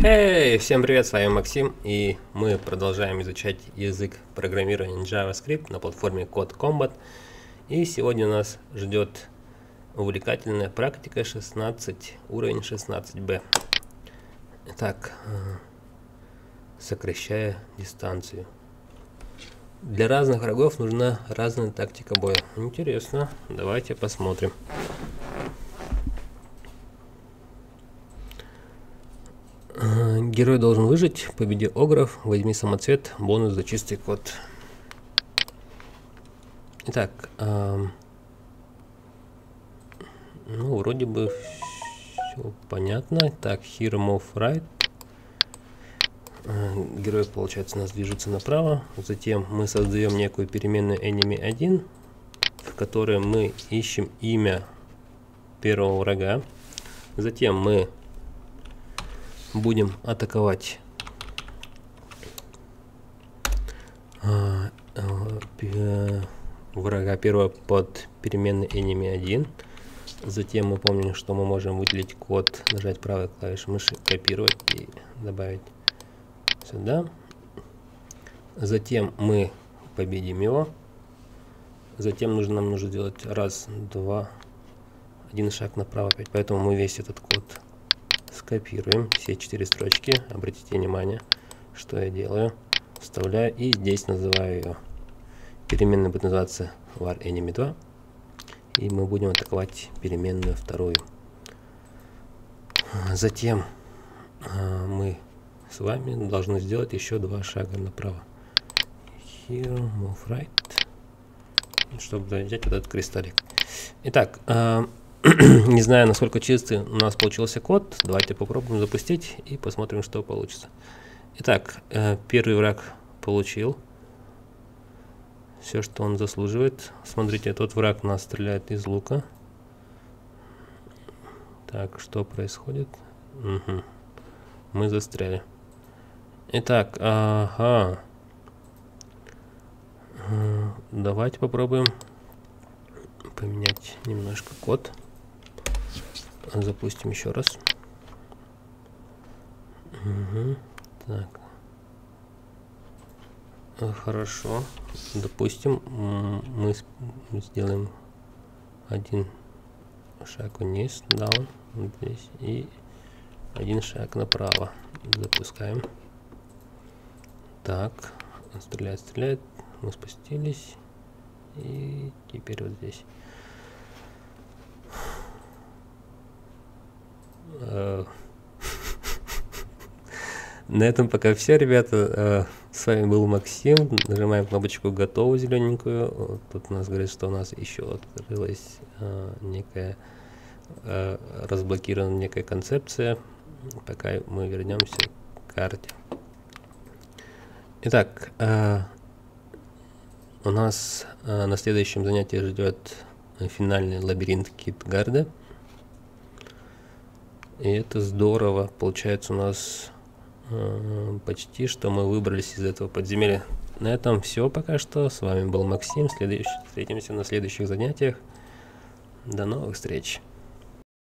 Эй, всем привет, с вами Максим, и мы продолжаем изучать язык программирования JavaScript на платформе Codecombat. И сегодня нас ждет увлекательная практика 16, уровень 16b. Итак, сокращая дистанцию. Для разных врагов нужна разная тактика боя. Интересно, давайте посмотрим. Герой должен выжить, победи огров, возьми самоцвет, бонус за чистый код. Итак, ну вроде бы все понятно. Так, here move right. Герой, получается, у нас движется направо. Затем мы создаем некую переменную enemy1, в которой мы ищем имя первого врага. Затем мы будем атаковать врага первого под переменной enemy1. Затем мы помним, что мы можем выделить код, нажать правой клавишей мыши, копировать и добавить сюда. Затем мы победим его. Затем нам нужно сделать раз, два, один шаг направо опять. Поэтому мы весь этот код скопируем, все 4 строчки. Обратите внимание, что я делаю. Вставляю и здесь называю ее. Переменная будет называться var enemy2. И мы будем атаковать переменную вторую. Затем мы с вами должны сделать еще 2 шага направо. Here, move right. Чтобы взять этот кристаллик. Итак, не знаю, насколько чистый у нас получился код. Давайте попробуем запустить и посмотрим, что получится. Итак, первый враг получил все, что он заслуживает. Смотрите, тот враг у нас стреляет из лука. Так, что происходит? Угу. Мы застряли. Итак, ага. Давайте попробуем поменять немножко код. Запустим еще раз. Угу. Так. Хорошо. Допустим, мы сделаем один шаг вниз, down, здесь, и один шаг направо. Запускаем. Так. Стреляет, стреляет. Мы спустились. И теперь вот здесь. На этом пока все, ребята. С вами был Максим. Нажимаем кнопочку готово зелененькую. Тут у нас говорит, что у нас еще открылась некая разблокирована некая концепция. Пока мы вернемся к карте. Итак, у нас на следующем занятии ждет финальный лабиринт Китгарда. И это здорово. Получается, у нас почти что мы выбрались из этого подземелья. На этом все пока что. С вами был Максим. Встретимся на следующих занятиях. До новых встреч.